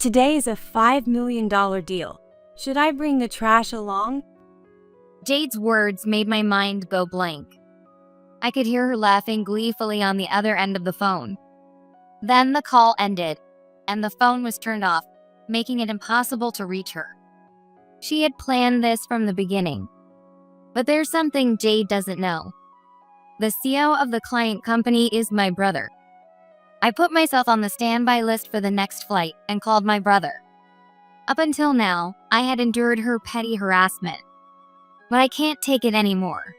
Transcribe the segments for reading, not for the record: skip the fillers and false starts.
Today is a $5 million deal. Should I bring the trash along? Jade's words made my mind go blank. I could hear her laughing gleefully on the other end of the phone. Then the call ended, and the phone was turned off, making it impossible to reach her. She had planned this from the beginning. But there's something Jade doesn't know. The CEO of the client company is my brother. I put myself on the standby list for the next flight and called my brother. Up until now, I had endured her petty harassment. But I can't take it anymore.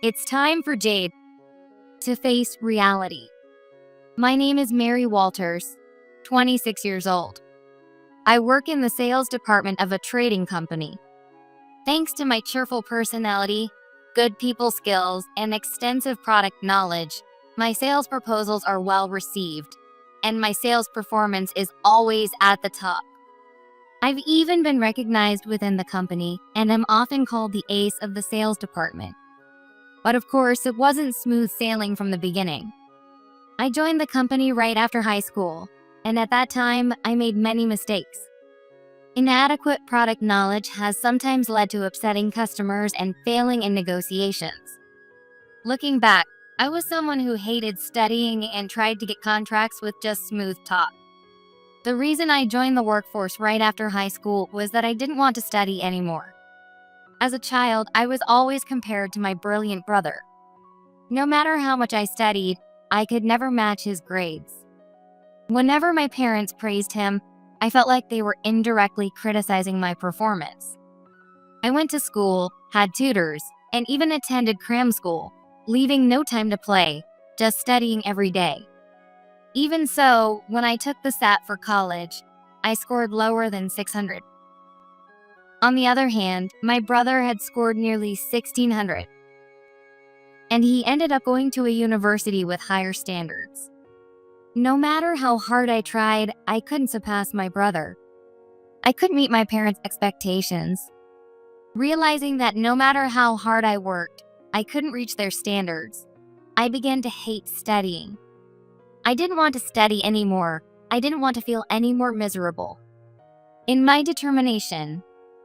It's time for Jade to face reality. My name is Mary Walters, 26 years old. I work in the sales department of a trading company. Thanks to my cheerful personality, good people skills, and extensive product knowledge, my sales proposals are well received, and my sales performance is always at the top. I've even been recognized within the company and am often called the ace of the sales department. But of course, it wasn't smooth sailing from the beginning. I joined the company right after high school, and at that time, I made many mistakes. Inadequate product knowledge has sometimes led to upsetting customers and failing in negotiations. Looking back, I was someone who hated studying and tried to get contracts with just smooth talk. The reason I joined the workforce right after high school was that I didn't want to study anymore. As a child, I was always compared to my brilliant brother. No matter how much I studied, I could never match his grades. Whenever my parents praised him, I felt like they were indirectly criticizing my performance. I went to school, had tutors, and even attended cram school, leaving no time to play, just studying every day. Even so, when I took the SAT for college, I scored lower than 600. On the other hand, my brother had scored nearly 1,600. And he ended up going to a university with higher standards. No matter how hard I tried, I couldn't surpass my brother. I couldn't meet my parents' expectations. Realizing that no matter how hard I worked, I couldn't reach their standards, I began to hate studying. I didn't want to study anymore. I didn't want to feel any more miserable. In my determination,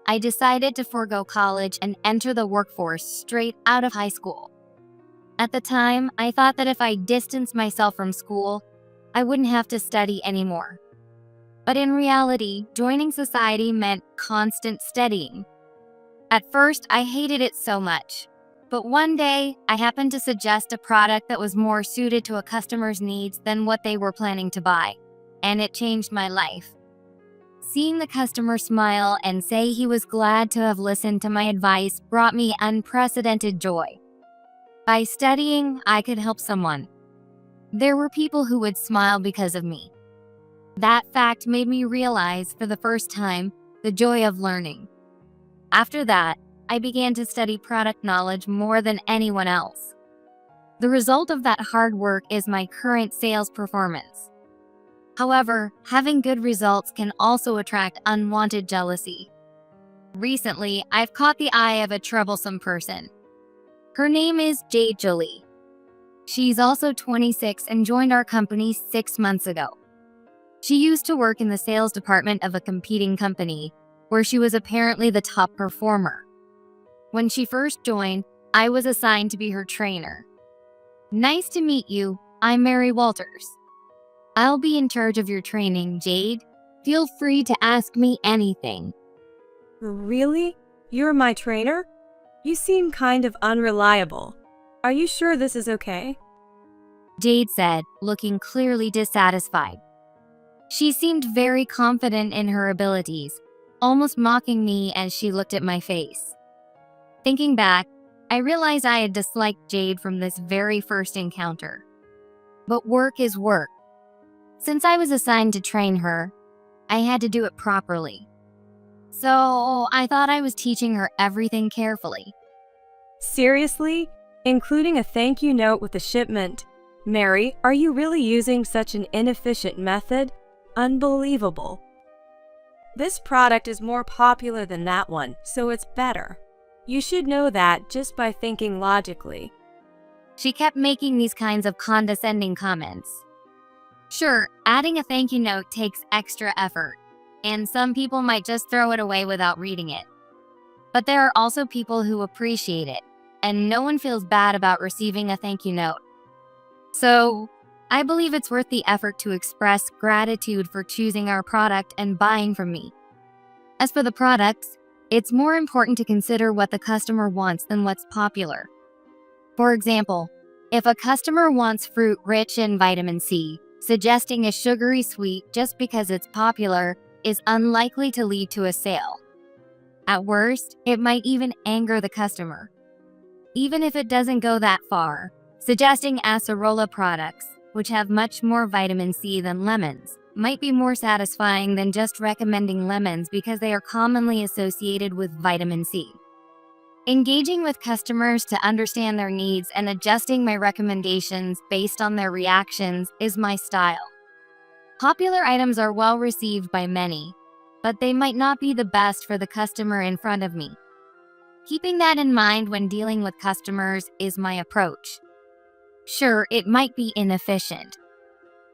I decided to forego college and enter the workforce straight out of high school. At the time, I thought that if I distanced myself from school, I wouldn't have to study anymore. But in reality, joining society meant constant studying. At first, I hated it so much. But one day, I happened to suggest a product that was more suited to a customer's needs than what they were planning to buy, and it changed my life. Seeing the customer smile and say he was glad to have listened to my advice brought me unprecedented joy. By studying, I could help someone. There were people who would smile because of me. That fact made me realize for the first time the joy of learning. After that, I began to study product knowledge more than anyone else. The result of that hard work is my current sales performance. However, having good results can also attract unwanted jealousy. Recently, I've caught the eye of a troublesome person. Her name is Jade Jolie. She's also 26 and joined our company 6 months ago. She used to work in the sales department of a competing company, where she was apparently the top performer. When she first joined, I was assigned to be her trainer. Nice to meet you, I'm Mary Walters. I'll be in charge of your training, Jade. Feel free to ask me anything. Really? You're my trainer? You seem kind of unreliable. Are you sure this is okay? Jade said, looking clearly dissatisfied. She seemed very confident in her abilities, almost mocking me as she looked at my face. Thinking back, I realized I had disliked Jade from this very first encounter. But work is work. Since I was assigned to train her, I had to do it properly. So I thought I was teaching her everything carefully. Seriously? Including a thank you note with the shipment? Mary, are you really using such an inefficient method? Unbelievable. This product is more popular than that one, so it's better. You should know that just by thinking logically. She kept making these kinds of condescending comments. Sure, adding a thank you note takes extra effort, and some people might just throw it away without reading it. But there are also people who appreciate it, and no one feels bad about receiving a thank you note. So, I believe it's worth the effort to express gratitude for choosing our product and buying from me. As for the products, it's more important to consider what the customer wants than what's popular. For example, if a customer wants fruit rich in vitamin C, suggesting a sugary sweet just because it's popular is unlikely to lead to a sale. At worst, it might even anger the customer. Even if it doesn't go that far, suggesting acerola products, which have much more vitamin C than lemons, might be more satisfying than just recommending lemons because they are commonly associated with vitamin C. Engaging with customers to understand their needs and adjusting my recommendations based on their reactions is my style. Popular items are well received by many, but they might not be the best for the customer in front of me. Keeping that in mind when dealing with customers is my approach. Sure, it might be inefficient,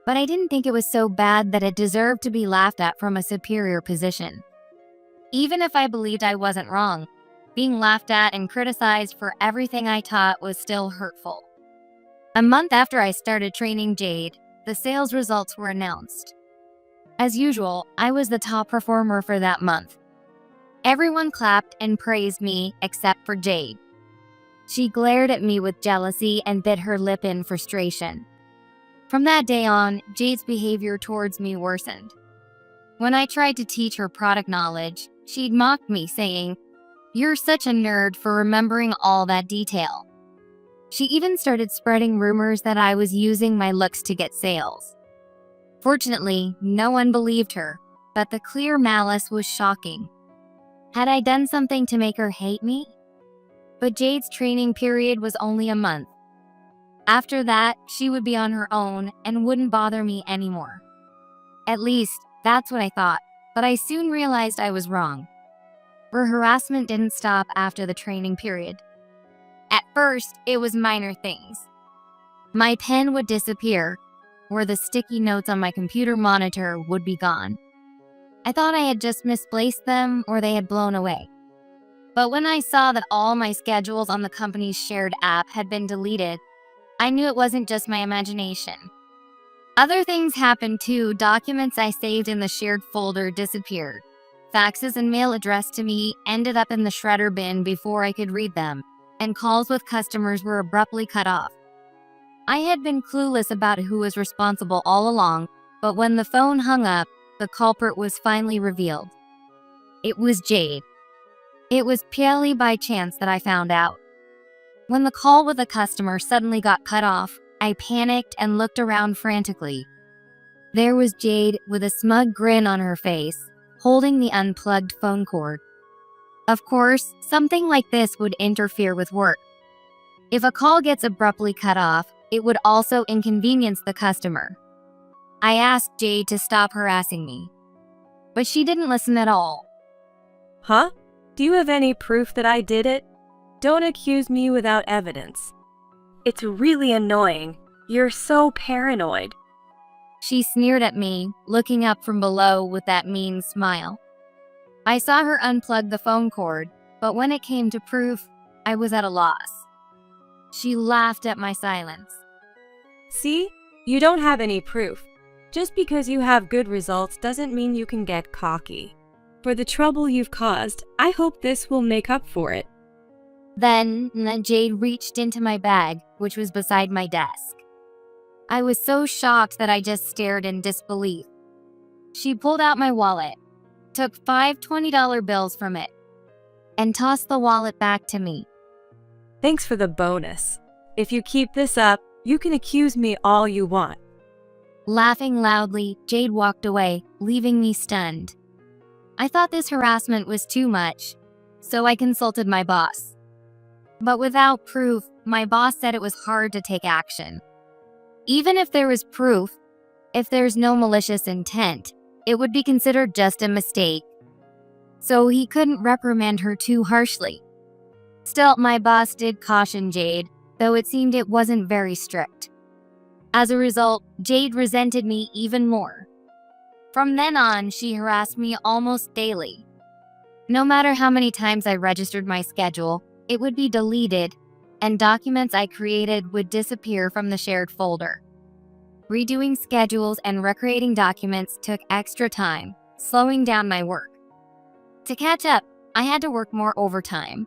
but I didn't think it was so bad that it deserved to be laughed at from a superior position. Even if I believed I wasn't wrong, being laughed at and criticized for everything I taught was still hurtful. A month after I started training Jade, the sales results were announced. As usual, I was the top performer for that month. Everyone clapped and praised me except for Jade. She glared at me with jealousy and bit her lip in frustration. From that day on, Jade's behavior towards me worsened. When I tried to teach her product knowledge, she'd mock me, saying, "You're such a nerd for remembering all that detail." She even started spreading rumors that I was using my looks to get sales. Fortunately, no one believed her, but the clear malice was shocking. Had I done something to make her hate me? But Jade's training period was only a month. After that, she would be on her own and wouldn't bother me anymore. At least, that's what I thought, but I soon realized I was wrong. Her harassment didn't stop after the training period. At first, it was minor things. My pen would disappear, or the sticky notes on my computer monitor would be gone. I thought I had just misplaced them or they had blown away. But when I saw that all my schedules on the company's shared app had been deleted, I knew it wasn't just my imagination. Other things happened too. Documents I saved in the shared folder disappeared. Faxes and mail addressed to me ended up in the shredder bin before I could read them, and calls with customers were abruptly cut off. I had been clueless about who was responsible all along, but when the phone hung up, the culprit was finally revealed. It was Jade. It was purely by chance that I found out. When the call with a customer suddenly got cut off, I panicked and looked around frantically. There was Jade with a smug grin on her face, holding the unplugged phone cord. Of course, something like this would interfere with work. If a call gets abruptly cut off, it would also inconvenience the customer. I asked Jade to stop harassing me, but she didn't listen at all. Huh? Do you have any proof that I did it? Don't accuse me without evidence. It's really annoying. You're so paranoid. She sneered at me, looking up from below with that mean smile. I saw her unplug the phone cord, but when it came to proof, I was at a loss. She laughed at my silence. See? You don't have any proof. Just because you have good results doesn't mean you can get cocky. For the trouble you've caused, I hope this will make up for it. Then Jade reached into my bag, which was beside my desk. I was so shocked that I just stared in disbelief. She pulled out my wallet, took 5 $20 bills from it, and tossed the wallet back to me. Thanks for the bonus. If you keep this up, you can accuse me all you want. Laughing loudly, Jade walked away, leaving me stunned. I thought this harassment was too much, so I consulted my boss. But without proof, my boss said it was hard to take action. Even if there was proof, if there's no malicious intent, it would be considered just a mistake. So he couldn't reprimand her too harshly. Still, my boss did caution Jade, though it seemed it wasn't very strict. As a result, Jade resented me even more. From then on, she harassed me almost daily. No matter how many times I registered my schedule, it would be deleted, and documents I created would disappear from the shared folder. Redoing schedules and recreating documents took extra time, slowing down my work. To catch up, I had to work more overtime.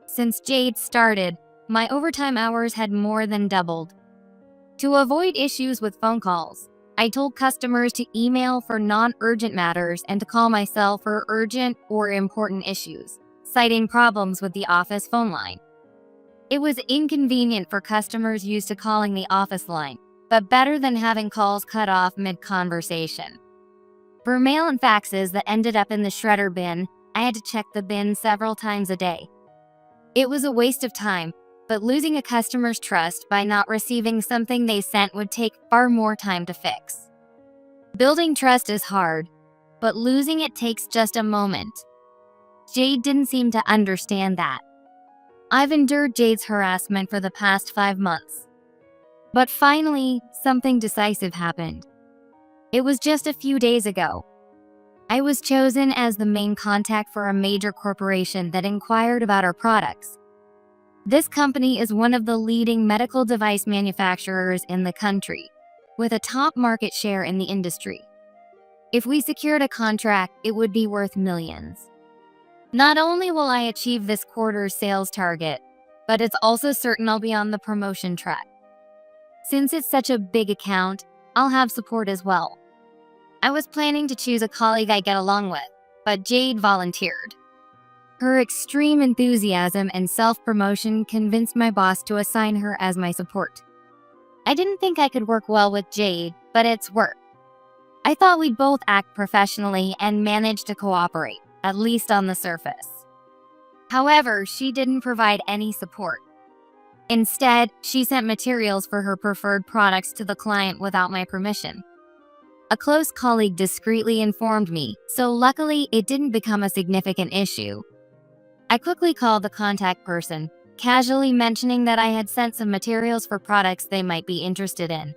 Since Jade started, my overtime hours had more than doubled. To avoid issues with phone calls, I told customers to email for non-urgent matters and to call my cell for urgent or important issues, citing problems with the office phone line. It was inconvenient for customers used to calling the office line, but better than having calls cut off mid-conversation. For mail and faxes that ended up in the shredder bin, I had to check the bin several times a day. It was a waste of time, but losing a customer's trust by not receiving something they sent would take far more time to fix. Building trust is hard, but losing it takes just a moment. Jade didn't seem to understand that. I've endured Jade's harassment for the past 5 months. But finally, something decisive happened. It was just a few days ago. I was chosen as the main contact for a major corporation that inquired about our products. This company is one of the leading medical device manufacturers in the country, with a top market share in the industry. If we secured a contract, it would be worth millions. Not only will I achieve this quarter's sales target, but it's also certain I'll be on the promotion track. Since it's such a big account, I'll have support as well. I was planning to choose a colleague I get along with, but Jade volunteered. Her extreme enthusiasm and self-promotion convinced my boss to assign her as my support. I didn't think I could work well with Jade, but it's work. I thought we'd both act professionally and manage to cooperate, at least on the surface. However, she didn't provide any support. Instead, she sent materials for her preferred products to the client without my permission. A close colleague discreetly informed me, so luckily it didn't become a significant issue. I quickly called the contact person, casually mentioning that I had sent some materials for products they might be interested in.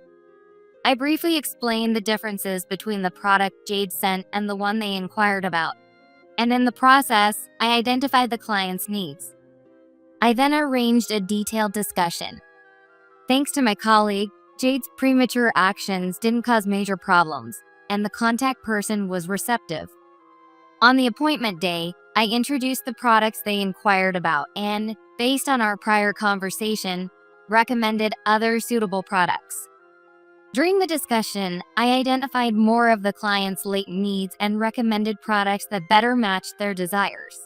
I briefly explained the differences between the product Jade sent and the one they inquired about, and in the process, I identified the client's needs. I then arranged a detailed discussion. Thanks to my colleague, Jade's premature actions didn't cause major problems, and the contact person was receptive. On the appointment day, I introduced the products they inquired about and, based on our prior conversation, recommended other suitable products. During the discussion, I identified more of the client's latent needs and recommended products that better matched their desires.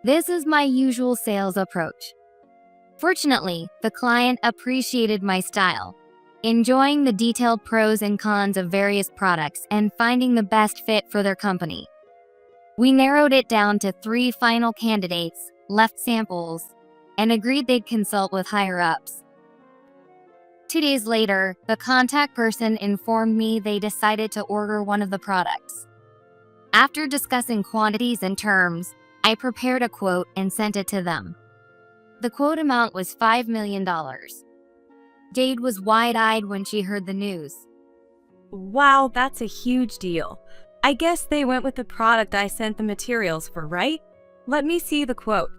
This is my usual sales approach. Fortunately, the client appreciated my style, enjoying the detailed pros and cons of various products and finding the best fit for their company. We narrowed it down to 3 final candidates, left samples, and agreed they'd consult with higher-ups. 2 days later, the contact person informed me they decided to order one of the products. After discussing quantities and terms, I prepared a quote and sent it to them. The quote amount was $5 million. Jade was wide-eyed when she heard the news. Wow, that's a huge deal. I guess they went with the product I sent the materials for, right? Let me see the quote.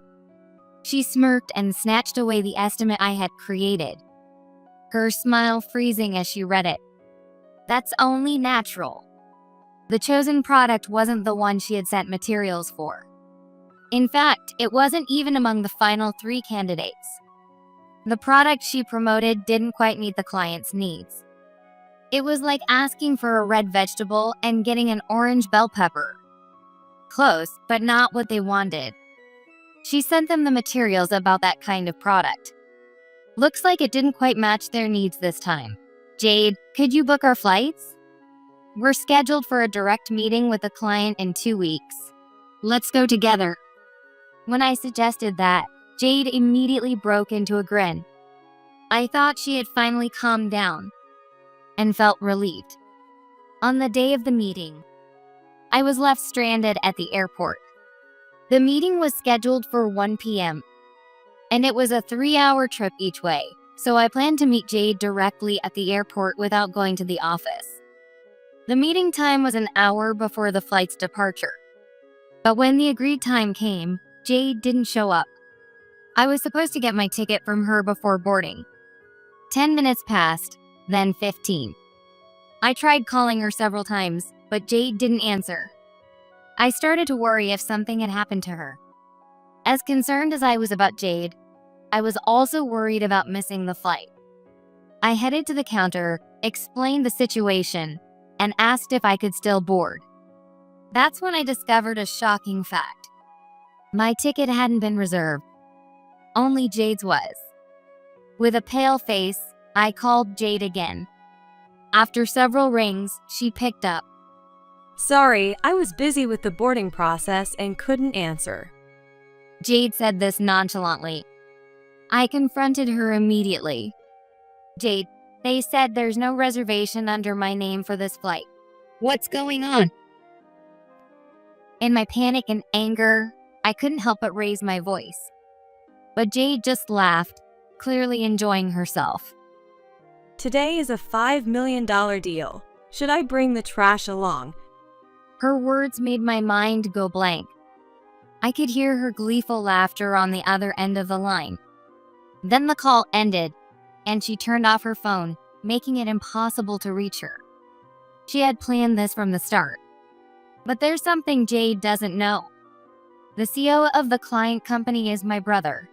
She smirked and snatched away the estimate I had created, her smile freezing as she read it. That's only natural. The chosen product wasn't the one she had sent materials for. In fact, it wasn't even among the final 3 candidates. The product she promoted didn't quite meet the client's needs. It was like asking for a red vegetable and getting an orange bell pepper. Close, but not what they wanted. She sent them the materials about that kind of product. Looks like it didn't quite match their needs this time. Jade, could you book our flights? We're scheduled for a direct meeting with the client in 2 weeks. Let's go together. When I suggested that, Jade immediately broke into a grin. I thought she had finally calmed down and felt relieved. On the day of the meeting, I was left stranded at the airport. The meeting was scheduled for 1 p.m., and it was a 3-hour trip each way, so I planned to meet Jade directly at the airport without going to the office. The meeting time was an hour before the flight's departure. But when the agreed time came, Jade didn't show up. I was supposed to get my ticket from her before boarding. 10 minutes passed, then 15. I tried calling her several times, but Jade didn't answer. I started to worry if something had happened to her. As concerned as I was about Jade, I was also worried about missing the flight. I headed to the counter, explained the situation, and asked if I could still board. That's when I discovered a shocking fact. My ticket hadn't been reserved. Only Jade's was. With a pale face, I called Jade again. After several rings, she picked up. Sorry, I was busy with the boarding process and couldn't answer. Jade said this nonchalantly. I confronted her immediately. Jade, they said there's no reservation under my name for this flight. What's going on? In my panic and anger, I couldn't help but raise my voice. But Jade just laughed, clearly enjoying herself. Today is a $5 million deal. Should I bring the trash along? Her words made my mind go blank. I could hear her gleeful laughter on the other end of the line. Then the call ended, and she turned off her phone, making it impossible to reach her. She had planned this from the start. But there's something Jade doesn't know. The CEO of the client company is my brother.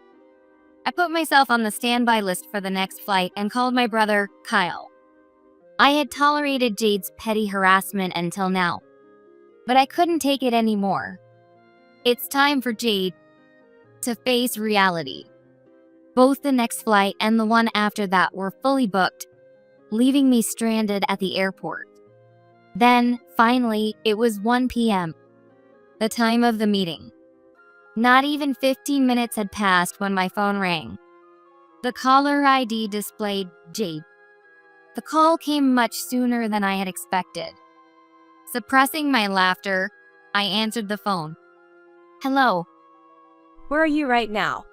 I put myself on the standby list for the next flight and called my brother, Kyle. I had tolerated Jade's petty harassment until now, but I couldn't take it anymore. It's time for Jade to face reality. Both the next flight and the one after that were fully booked, leaving me stranded at the airport. Then, finally, it was 1 p.m., the time of the meeting. Not even 15 minutes had passed when my phone rang. The caller ID displayed Jade. The call came much sooner than I had expected. Suppressing my laughter, I answered the phone. Hello. Where are you right now?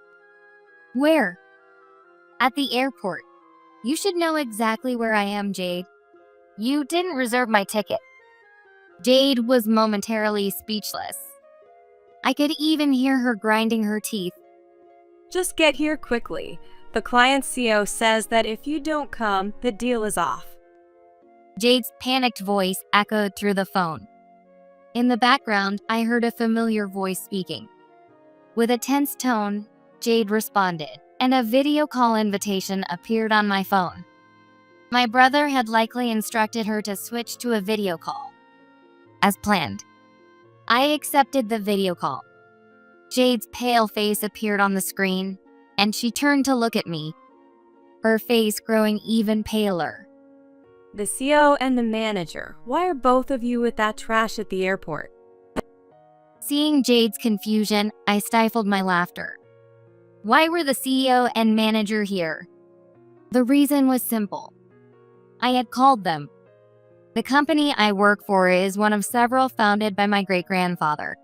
Where? At the airport. You should know exactly where I am, Jade. You didn't reserve my ticket. Jade was momentarily speechless. I could even hear her grinding her teeth. Just get here quickly. The client's CEO says that if you don't come, the deal is off. Jade's panicked voice echoed through the phone. In the background, I heard a familiar voice speaking. With a tense tone, Jade responded, and a video call invitation appeared on my phone. My brother had likely instructed her to switch to a video call. As planned, I accepted the video call. Jade's pale face appeared on the screen, and she turned to look at me, her face growing even paler. The CEO and the manager, why are both of you with that trash at the airport? Seeing Jade's confusion, I stifled my laughter. Why were the CEO and manager here? The reason was simple. I had called them. The company I work for is one of several founded by my great-grandfather.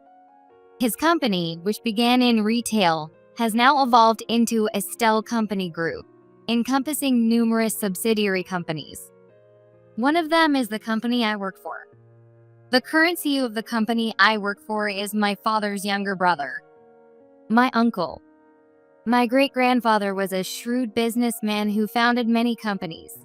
His company, which began in retail, has now evolved into a Estelle company group, encompassing numerous subsidiary companies. One of them is the company I work for. The current CEO of the company I work for is my father's younger brother, my uncle. My great-grandfather was a shrewd businessman who founded many companies.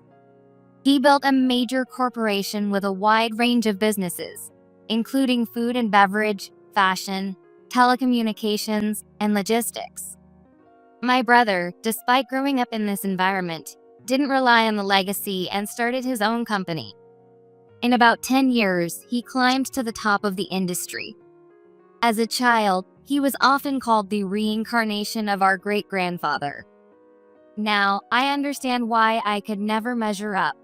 He built a major corporation with a wide range of businesses, including food and beverage, fashion, telecommunications, and logistics. My brother, despite growing up in this environment, didn't rely on the legacy and started his own company. In about 10 years, he climbed to the top of the industry. As a child, he was often called the reincarnation of our great-grandfather. Now, I understand why I could never measure up.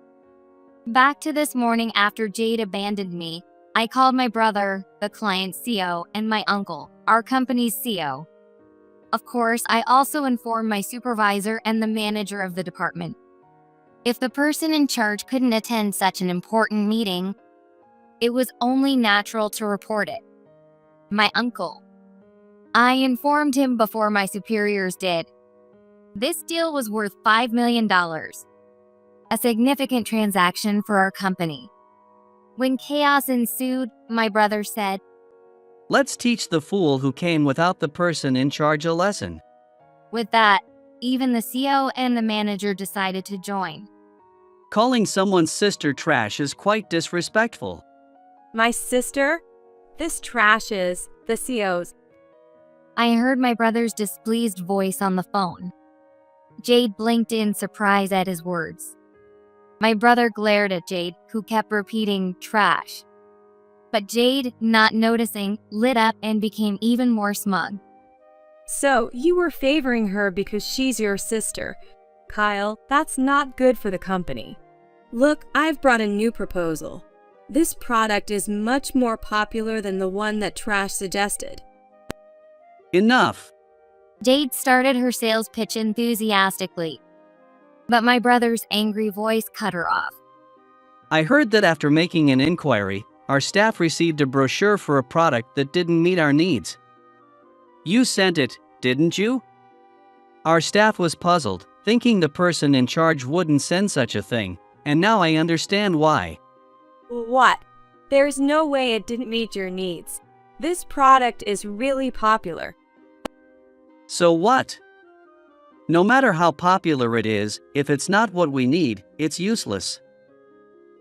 Back to this morning after Jade abandoned me, I called my brother, the client's CEO, and my uncle, our company's CEO. Of course, I also informed my supervisor and the manager of the department. If the person in charge couldn't attend such an important meeting, it was only natural to report it. My uncle. I informed him before my superiors did. This deal was worth $5 million, a significant transaction for our company. When chaos ensued, my brother said, Let's teach the fool who came without the person in charge a lesson. with that, even the CEO and the manager decided to join. Calling someone's sister trash is quite disrespectful. My sister? This trash is the CO's. I heard my brother's displeased voice on the phone. Jade blinked in surprise at his words. My brother glared at Jade, who kept repeating trash. But Jade, not noticing, lit up and became even more smug. So, you were favoring her because she's your sister. Kyle, that's not good for the company. Look, I've brought a new proposal. This product is much more popular than the one that Trash suggested. Enough. Jade started her sales pitch enthusiastically. But my brother's angry voice cut her off. I heard that after making an inquiry, our staff received a brochure for a product that didn't meet our needs. You sent it, didn't you? Our staff was puzzled, thinking the person in charge wouldn't send such a thing, and now I understand why. What? There's no way it didn't meet your needs. This product is really popular. So what? No matter how popular it is, if it's not what we need, it's useless.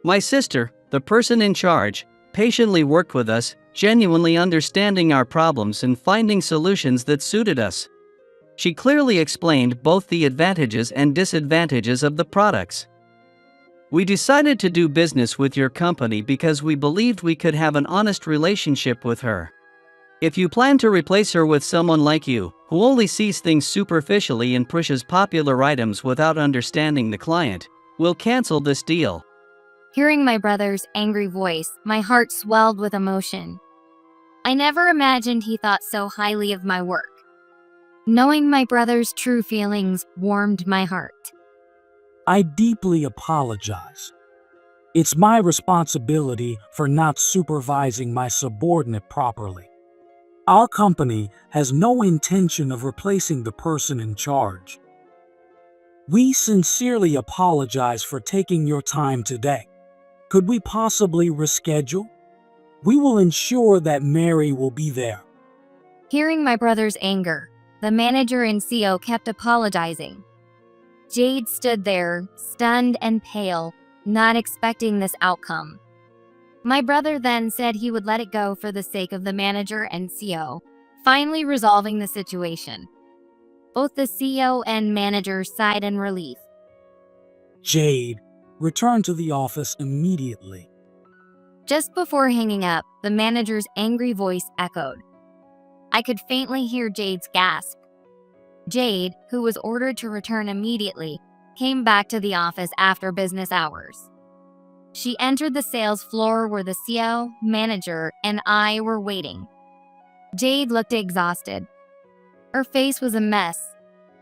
My sister, the person in charge, patiently worked with us, genuinely understanding our problems and finding solutions that suited us. She clearly explained both the advantages and disadvantages of the products. We decided to do business with your company because we believed we could have an honest relationship with her. If you plan to replace her with someone like you, who only sees things superficially and pushes popular items without understanding the client, we'll cancel this deal. Hearing my brother's angry voice, my heart swelled with emotion. I never imagined he thought so highly of my work. Knowing my brother's true feelings warmed my heart. I deeply apologize. It's my responsibility for not supervising my subordinate properly. Our company has no intention of replacing the person in charge. We sincerely apologize for taking your time today. Could we possibly reschedule? We will ensure that Mary will be there. Hearing my brother's anger, the manager and CEO kept apologizing. Jade stood there, stunned and pale, not expecting this outcome. My brother then said he would let it go for the sake of the manager and CEO, finally resolving the situation. Both the CEO and manager sighed in relief. Jade, return to the office immediately. Just before hanging up, the manager's angry voice echoed. I could faintly hear Jade's gasp. Jade, who was ordered to return immediately, came back to the office after business hours. She entered the sales floor where the CEO, manager, and I were waiting. Jade looked exhausted. Her face was a mess,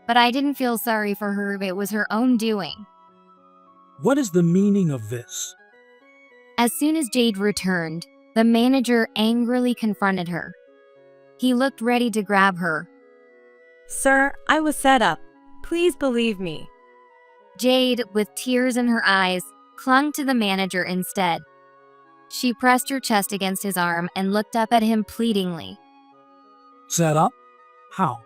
but I didn't feel sorry for her if it was her own doing. What is the meaning of this? As soon as Jade returned, the manager angrily confronted her. He looked ready to grab her. Sir, I was set up. Please believe me. Jade, with tears in her eyes, clung to the manager instead. She pressed her chest against his arm and looked up at him pleadingly. Set up? How?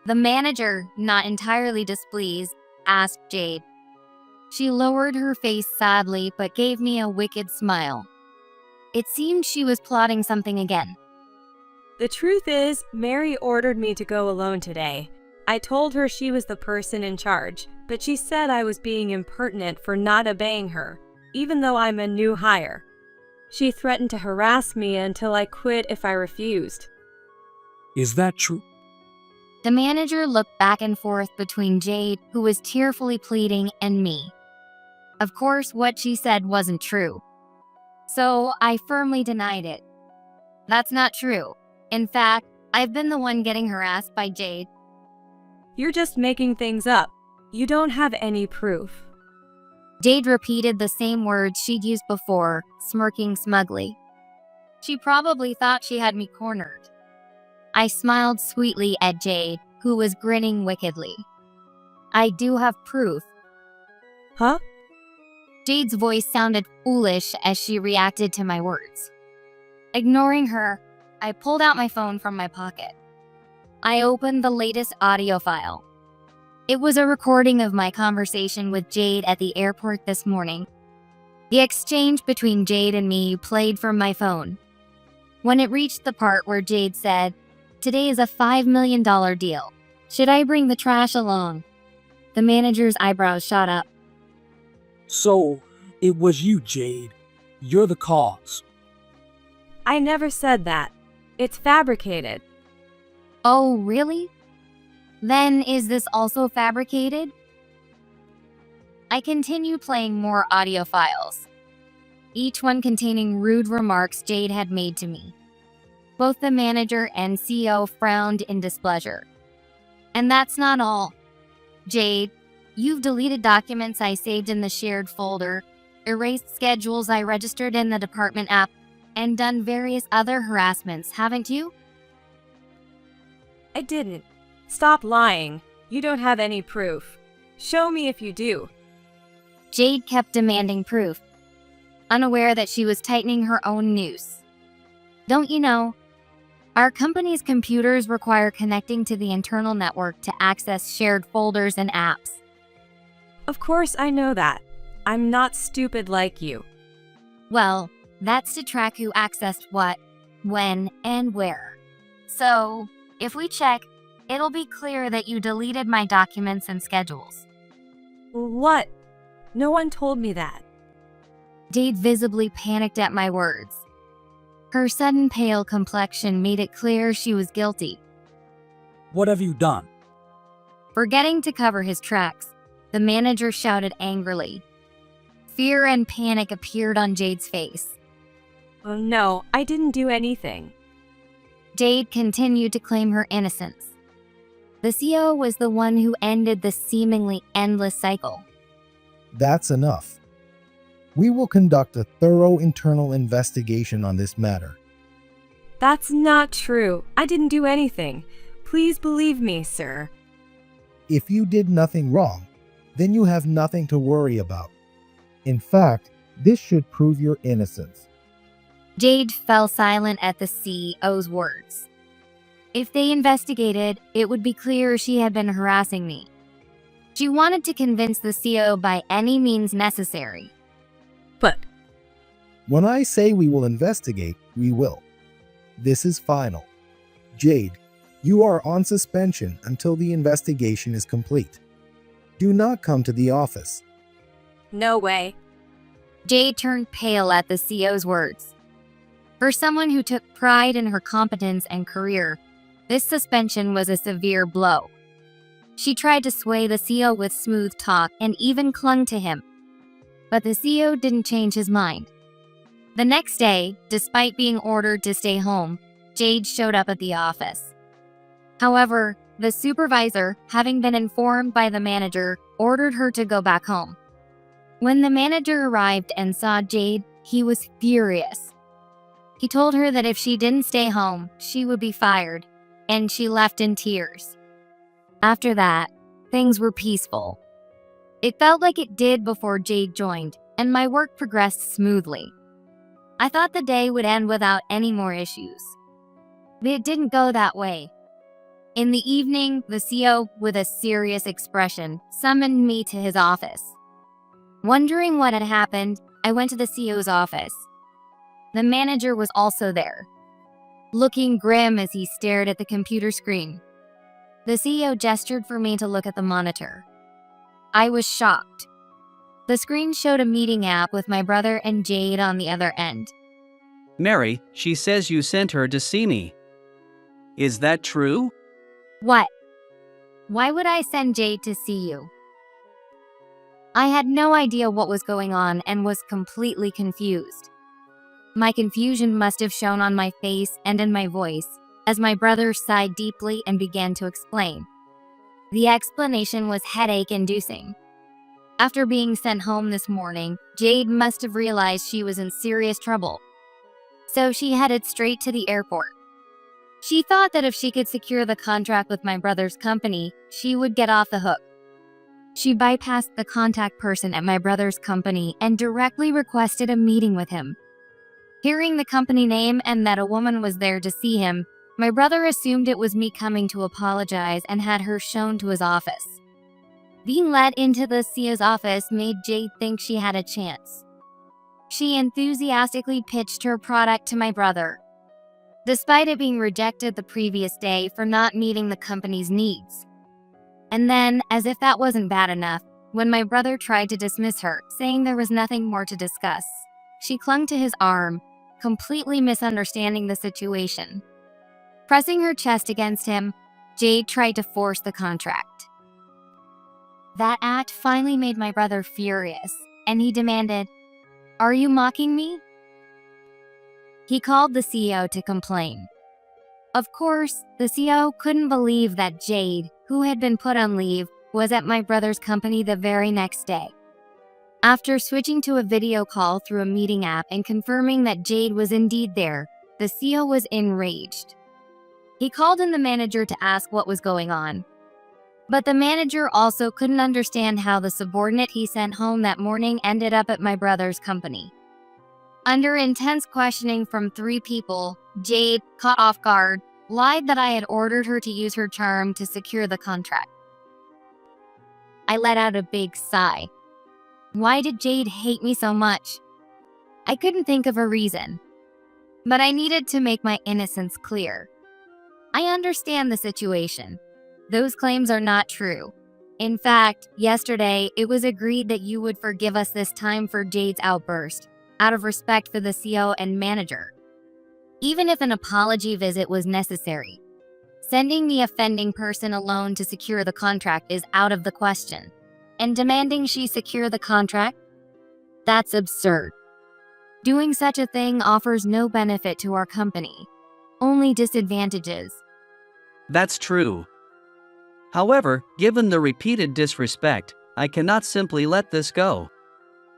The manager, not entirely displeased, asked Jade. She lowered her face sadly but gave me a wicked smile. It seemed she was plotting something again. The truth is, Mary ordered me to go alone today. I told her she was the person in charge, but she said I was being impertinent for not obeying her, even though I'm a new hire. She threatened to harass me until I quit if I refused. Is that true? The manager looked back and forth between Jade, who was tearfully pleading, and me. Of course, what she said wasn't true. So I firmly denied it. That's not true. In fact, I've been the one getting harassed by Jade. You're just making things up. You don't have any proof. Jade repeated the same words she'd used before, smirking smugly. She probably thought she had me cornered. I smiled sweetly at Jade, who was grinning wickedly. I do have proof. Huh? Jade's voice sounded foolish as she reacted to my words. Ignoring her, I pulled out my phone from my pocket. I opened the latest audio file. It was a recording of my conversation with Jade at the airport this morning. The exchange between Jade and me played from my phone. When it reached the part where Jade said, "Today is a $5 million deal. Should I bring the trash along?" The manager's eyebrows shot up. So, it was you, Jade. You're the cause. I never said that. It's fabricated. Oh, really? Then is this also fabricated? I continue playing more audio files, each one containing rude remarks Jade had made to me. Both the manager and CEO frowned in displeasure. And that's not all. Jade, you've deleted documents I saved in the shared folder, erased schedules I registered in the department app, and done various other harassments, haven't you? I didn't. Stop lying. You don't have any proof. Show me if you do. Jade kept demanding proof, unaware that she was tightening her own noose. Don't you know, our company's computers require connecting to the internal network to access shared folders and apps. Of course I know that. I'm not stupid like you. Well, that's to track who accessed what, when, and where. So, if we check, it'll be clear that you deleted my documents and schedules. What? No one told me that. Jade visibly panicked at my words. Her sudden pale complexion made it clear she was guilty. What have you done? Forgetting to cover his tracks, the manager shouted angrily. Fear and panic appeared on Jade's face. Oh no, I didn't do anything. Jade continued to claim her innocence. The CEO was the one who ended the seemingly endless cycle. That's enough. We will conduct a thorough internal investigation on this matter. That's not true. I didn't do anything. Please believe me, sir. If you did nothing wrong, then you have nothing to worry about. In fact, this should prove your innocence. Jade fell silent at the CEO's words. If they investigated, it would be clear she had been harassing me. She wanted to convince the CEO by any means necessary. But When I say we will investigate, we will. This is final. Jade, you are on suspension until the investigation is complete. Do not come to the office. no way. Jade turned pale at the CEO's words. For someone who took pride in her competence and career, this suspension was a severe blow. She tried to sway the CEO with smooth talk and even clung to him. But the CEO didn't change his mind. The next day, despite being ordered to stay home, Jade showed up at the office. However, the supervisor, having been informed by the manager, ordered her to go back home. When the manager arrived and saw Jade, he was furious. He told her that if she didn't stay home, she would be fired, and she left in tears. After that, things were peaceful. It felt like it did before Jade joined, and my work progressed smoothly. I thought the day would end without any more issues. But it didn't go that way. In the evening, the CEO, with a serious expression, summoned me to his office. Wondering what had happened, I went to the CEO's office. The manager was also there, looking grim as he stared at the computer screen. The CEO gestured for me to look at the monitor. I was shocked. The screen showed a meeting app with my brother and Jade on the other end. Mary, she says you sent her to see me. Is that true? What? Why would I send Jade to see you? I had no idea what was going on and was completely confused. My confusion must have shown on my face and in my voice, as my brother sighed deeply and began to explain. The explanation was headache-inducing. After being sent home this morning, Jade must have realized she was in serious trouble. So she headed straight to the airport. She thought that if she could secure the contract with my brother's company, she would get off the hook. She bypassed the contact person at my brother's company and directly requested a meeting with him. Hearing the company name and that a woman was there to see him, my brother assumed it was me coming to apologize and had her shown to his office. Being led into the CEO's office made Jade think she had a chance. She enthusiastically pitched her product to my brother, despite it being rejected the previous day for not meeting the company's needs. And then, as if that wasn't bad enough, when my brother tried to dismiss her, saying there was nothing more to discuss, she clung to his arm, completely misunderstanding the situation. Pressing her chest against him, Jade tried to force the contract. That act finally made my brother furious, and he demanded, "Are you mocking me?" He called the CEO to complain. Of course, the CEO couldn't believe that Jade, who had been put on leave, was at my brother's company the very next day. After switching to a video call through a meeting app and confirming that Jade was indeed there, the CEO was enraged. He called in the manager to ask what was going on. But the manager also couldn't understand how the subordinate he sent home that morning ended up at my brother's company. Under intense questioning from 3 people, Jade, caught off guard, lied that I had ordered her to use her charm to secure the contract. I let out a big sigh. Why did Jade hate me so much? I couldn't think of a reason, but I needed to make my innocence clear. I understand the situation. Those claims are not true. In fact, yesterday it was agreed that you would forgive us this time for Jade's outburst, out of respect for the CEO and manager. Even if an apology visit was necessary, sending the offending person alone to secure the contract is out of the question. And demanding she secure the contract? That's absurd. Doing such a thing offers no benefit to our company, only disadvantages. That's true. However, given the repeated disrespect, I cannot simply let this go.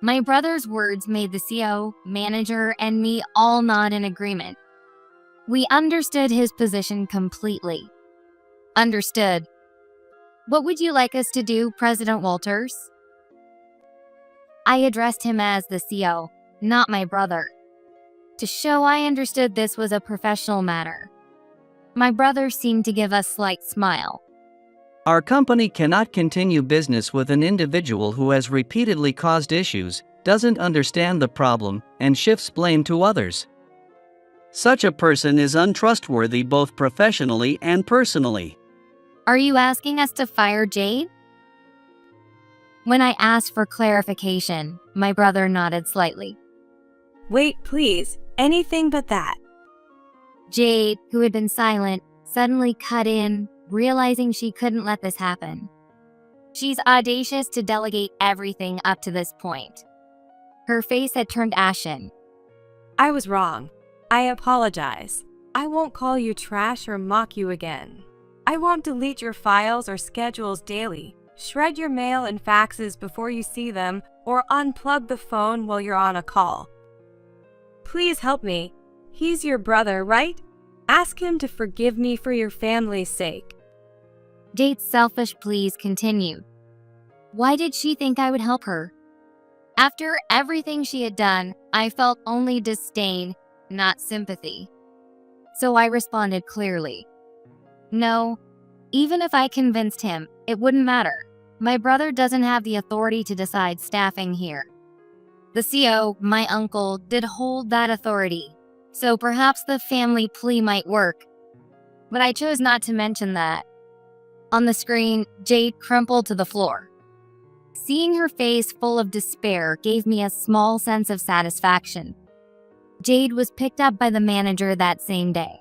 My brother's words made the CEO, manager, and me all nod in agreement. We understood his position completely. Understood. What would you like us to do, President Walters? I addressed him as the CEO, not my brother, to show I understood this was a professional matter. My brother seemed to give a slight smile. Our company cannot continue business with an individual who has repeatedly caused issues, doesn't understand the problem, and shifts blame to others. Such a person is untrustworthy both professionally and personally. Are you asking us to fire Jade? When I asked for clarification, my brother nodded slightly. Wait, please, anything but that. Jade, who had been silent, suddenly cut in, realizing she couldn't let this happen. She's audacious to delegate everything up to this point. Her face had turned ashen. I was wrong. I apologize. I won't call you trash or mock you again. I won't delete your files or schedules daily, shred your mail and faxes before you see them, or unplug the phone while you're on a call. Please help me. He's your brother, right? Ask him to forgive me for your family's sake. Jade's selfish pleas continued. Why did she think I would help her? After everything she had done, I felt only disdain, not sympathy. So I responded clearly. No, even if I convinced him, it wouldn't matter. My brother doesn't have the authority to decide staffing here. The CEO, my uncle, did hold that authority, so perhaps the family plea might work. But I chose not to mention that. On the screen, Jade crumpled to the floor. Seeing her face full of despair gave me a small sense of satisfaction. Jade was picked up by the manager that same day.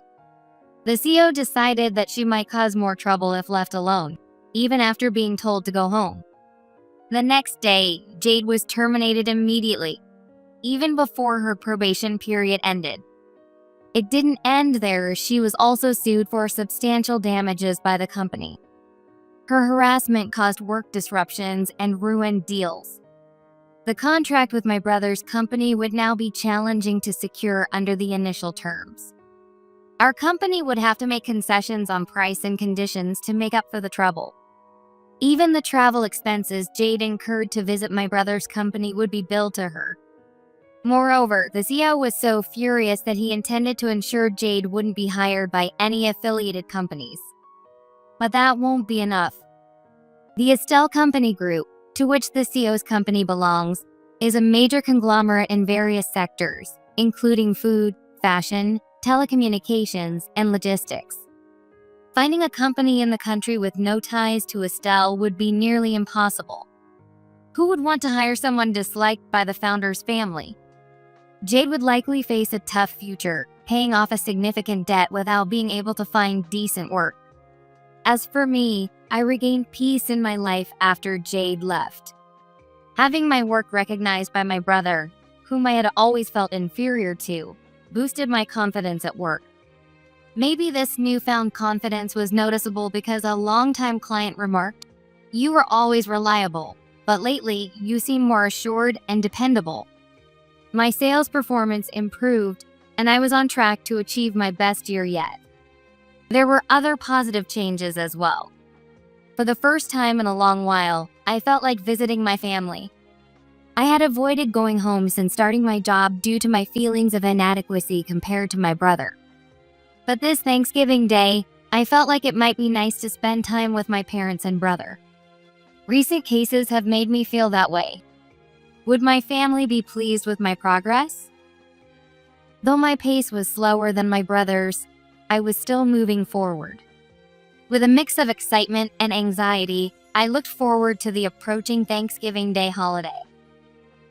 The CEO decided that she might cause more trouble if left alone, even after being told to go home. The next day, Jade was terminated immediately, even before her probation period ended. It didn't end there, as she was also sued for substantial damages by the company. Her harassment caused work disruptions and ruined deals. The contract with my brother's company would now be challenging to secure under the initial terms. Our company would have to make concessions on price and conditions to make up for the trouble. Even the travel expenses Jade incurred to visit my brother's company would be billed to her. Moreover, the CEO was so furious that he intended to ensure Jade wouldn't be hired by any affiliated companies. But that won't be enough. The Estelle Company Group, to which the CEO's company belongs, is a major conglomerate in various sectors, including food, fashion, telecommunications, and logistics. Finding a company in the country with no ties to Estelle would be nearly impossible. Who would want to hire someone disliked by the founder's family? Jade would likely face a tough future, paying off a significant debt without being able to find decent work. As for me, I regained peace in my life after Jade left. Having my work recognized by my brother, whom I had always felt inferior to, boosted my confidence at work. Maybe this newfound confidence was noticeable because a longtime client remarked, "You were always reliable, but lately you seem more assured and dependable." My sales performance improved, and I was on track to achieve my best year yet. There were other positive changes as well. For the first time in a long while, I felt like visiting my family. I had avoided going home since starting my job due to my feelings of inadequacy compared to my brother. But this Thanksgiving Day, I felt like it might be nice to spend time with my parents and brother. Recent cases have made me feel that way. Would my family be pleased with my progress? Though my pace was slower than my brother's, I was still moving forward. With a mix of excitement and anxiety, I looked forward to the approaching Thanksgiving Day holiday.